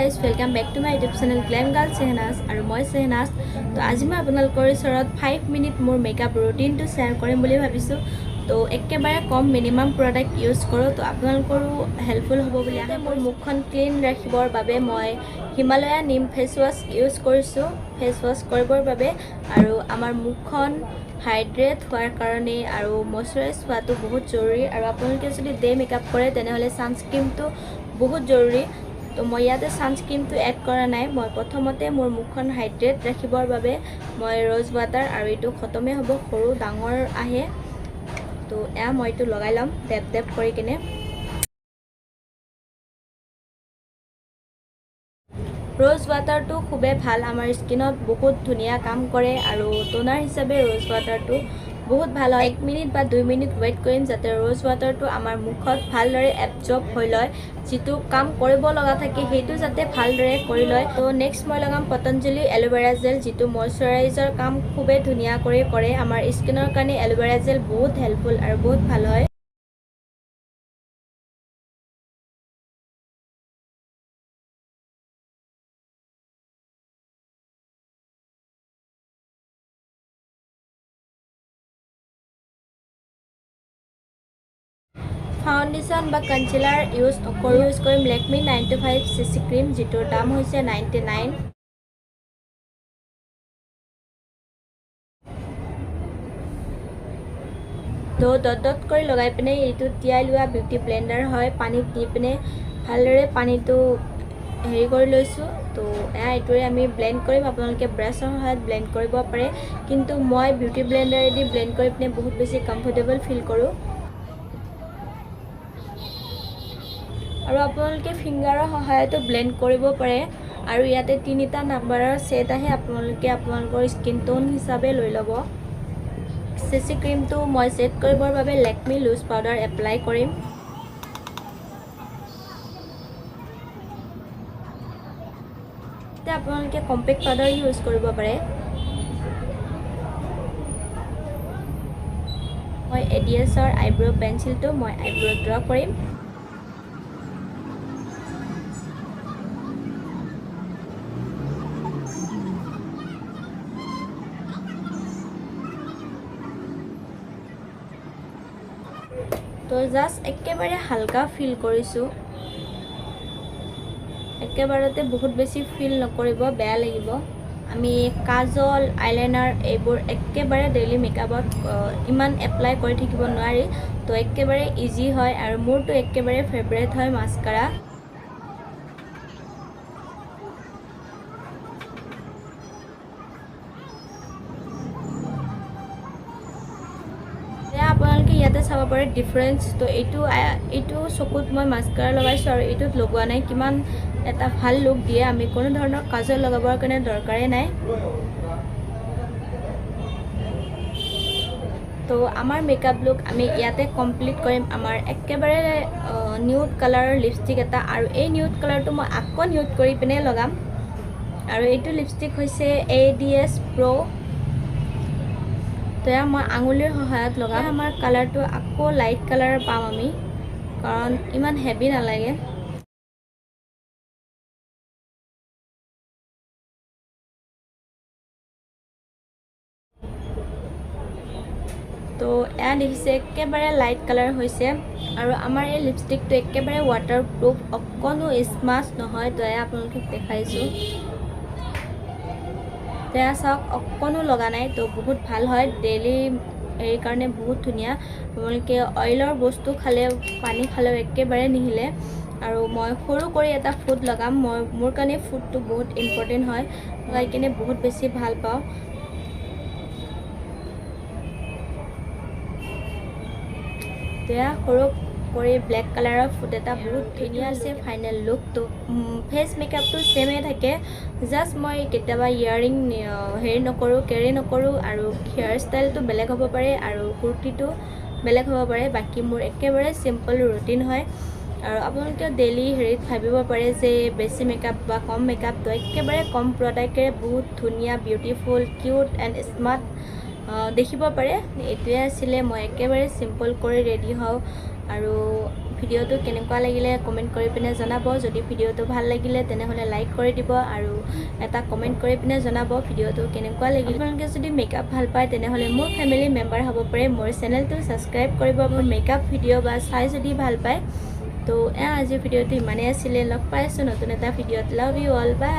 guys, welcome back to my YouTube channel Glam Girl Shahnaz আৰু মই Shahnaz তো আজি মই আপোনালোকৰ ওচৰত 5 মিনিট মোৰ মেকআপ ৰুটিনটো শ্বেয়াৰ কৰিম বুলি ভাবিছো তো একেবাৰে কম মিনিমাম প্ৰডাক্ট ইউজ কৰো তো আপোনালোকৰো হেল্পফুল হ'ব বুলি আশা মোৰ মুখখন ক্লিন ৰাখিবৰ বাবে মই হিমালয়া নিম ফেস ওয়াশ ইউজ কৰিছো ফেস ওয়াশ কৰিবৰ বাবে আৰু আমাৰ মুখখন হাইড্ৰেট হোৱাৰ কাৰণে আৰু ময়শ্চাৰাইজ হোৱাটো বহুত জৰুৰী আৰু আপোনালোকে যদি ডে মেকআপ কৰে তেনেহলে সানস্ক্ৰীনটো বহুত জৰুৰী তো মই ইয়াতে সানস্ক্ৰীনটো এড কৰা নাই মই প্ৰথমতে মোৰ মুখখন হাইড্ৰেট ৰাখিবৰ বাবে মই ৰ'জ ৱাটাৰ আৰু এটো খতমে হ'ব সৰু ডাঙৰ আহে তো এয়া মই এটো লগাই লম ডেপ ডেপ কৰি কিনে ৰ'জ ৱাটাৰটো খুবে ভাল আমাৰ স্কিনত বহুত ধুনিয়া কাম কৰে আৰু টোনাৰ হিচাপে ৰ'জ ৱাটাৰটো বহুত ভাল হয় 1 মিনিট বা 2 মিনিট ওয়েট কৰিম যাতে ৰ'জ ৱাটাৰটো আমাৰ মুখত ভালদৰে এবজৰ্ব হৈ লয় যেটো কাম কৰিব লগা থাকে হেতু যাতে ভালদৰে কৰি লয় তো নেক্সট মই লগাম পতঞ্জলি এলোভেৰা জেল যেটো ময়শ্চাৰাইজাৰ কাম খুবে ধুনিয়া কৰি কৰে আমাৰ স্কিনৰ কাৰণে এলোভেৰা জেল বহুত হেল্পফুল আৰু বহুত ভাল হয় ফাউন্ডেশন বা কনসিলাৰ ইউজ কৰিম Lakme 95 CC ক্ৰীম যেটোৰ দাম হৈছে 99 তো ডট কৰি লগাই পিনে এইটো তিয়াই লোৱা বিউটি ব্লেন্ডাৰ হয় পানীত দি পিনে ভালদৰে পানীটো হেৰি কৰি লৈছো তো এইটোৰে আমি ব্লেন্ড কৰিম আপোনালোকে ব্ৰাছৰ সহায়ত ব্লেন্ড কৰিব পাৰে কিন্তু মই বিউটি ব্লেন্ডাৰেদি ব্লেন্ড কৰি পিনে বহুত বেছি কমফৰ্টেবল ফিল কৰো আৰু আপোনালোকে ফিংগাৰৰ সহায়তো ব্লেন্ড কৰিব পাৰে আৰু ইয়াতে তিনিটা নাম্বাৰৰ সেট আহে আপোনালোকে আপোনালোকৰ স্কিন টোন হিচাপে লৈ ল'ব CC ক্ৰীমটো মই সেট কৰিবৰ বাবে Lakme লুজ পাউডাৰ এপ্লাই কৰিম এতিয়া আপোনালোকে কম্পেক্ট পাউডাৰ ইউজ কৰিব পাৰে মই ADSৰ আইব্ৰো পেন্সিলটো মই আইব্ৰো ড্ৰ কৰিম তো জাস্ট একেবাৰে হালকা ফিল কৰিছো একেবাৰতে বহুত বেছি ফিল নকৰিব বেয়া লাগিব আমি কাজল আইলাইনাৰ এইবোৰ একেবাৰে ডেইলি মেকআপত ইমান এপ্লাই কৰি থাকিব নোৱাৰি তো একেবাৰে ইজি হয় আৰু মোৰটো একেবাৰে ফেভাৰিট হয় মাস্কাৰা আপোনালোকে ইয়াতে চাব পাৰে ডিফাৰেন্স তো এইটো চকুত মই মাস্কাৰা লগাইছো আৰু এইটোত লগোৱা নাই কিমান এটা ভাল লুক দিয়ে আমি কোনো ধৰণৰ কাজল লগাবৰ কাৰণে দৰকাৰে নাই তো আমাৰ মেকআপ লুক আমি ইয়াতে কমপ্লিট কৰিম আমাৰ একেবাৰে নিউড কালাৰৰ লিপষ্টিক এটা আৰু এই নিউড কালাৰটো মই আকৌ নিউড কৰি পিনে লগাম আৰু এইটো লিপষ্টিক হৈছে ADS Pro তো মই আঙুলিৰ সহায়ত লগাম আমাৰ কালাৰটো আকৌ লাইট কালাৰ পাম আমি কাৰণ ইমান হেভি নালাগে তো এয়া দেখিছে একেবাৰে লাইট কালাৰ হৈছে আৰু আমাৰ এই লিপষ্টিকটো একেবাৰে ৱাটাৰপ্ৰুফ অকনো স্মাচ নহয় তো আপোনালোকে দেখাইছো তেয়া চাওক অকনো লগা নাই তো বহুত ভাল হয় ডেইলি এই কাৰণে বহুত ধুনিয়া আপোনালোকে অইলৰ বস্তু খালে পানী খালেও একেবাৰে নিহিলে আৰু মই সৰু কৰি এটা ফুড লগাম মোৰ কাৰণে ফুডটো বহুত ইম্পৰ্টেন্ট হয় লগাই কিনে বহুত বেছি ভাল পাওঁ তেয়া সৰু কৰি ব্লেক কালাৰৰ ফুড এটা বহুত ধুনিয়া আছে ফাইনেল লুক তো ফেস মেকআপটো সেমে থাকে জাস্ট মই কেতিয়াবা ইয়াৰিং হেৰি নকৰো কেৰি নকৰো আৰু হেয়াৰ ষ্টাইলটো বেলেগ হ'ব পাৰে আৰু কুৰ্তিটো বেলেগ হ'ব পাৰে বাকি মোৰ একেবাৰে সিম্পল ৰুটিন হয় আৰু আপোনালোকে ডেইলি হেৰিত ভাবিব পাৰে যে বেছি মেকআপ বা কম মেকআপ তো একেবাৰে কম প্ৰডাক্টৰে বহুত ধুনিয়া বিউটিফুল কিউট এণ্ড স্মাৰ্ট দেখিব পাৰে এটোৱে আছিল মই একেবাৰে সিম্পল কৰি ৰেডি হও আৰু ভিডিঅ'টো কেনেকুৱা লাগিলে কমেণ্ট কৰি পিনে জনাব যদি ভিডিঅ'টো ভাল লাগিলে তেনেহ'লে লাইক কৰি দিব আৰু এটা কমেণ্ট কৰি পিনে জনাব ভিডিঅ'টো কেনেকুৱা লাগিলে আপোনালোকে যদি মেকআপ ভাল পায় তেনেহ'লে মোৰ ফেমিলি মেম্বাৰ হ'ব পাৰে মোৰ চেনেলটো ছাবস্ক্ৰাইব কৰিব মোৰ মেকআপ ভিডিঅ' বা চাই যদি ভাল পায় তো আজিৰ ভিডিঅ'টো ইমানেই আছিলে লগ পাইছোঁ নতুন এটা ভিডিঅ'ত লাভ ইউ অল বাই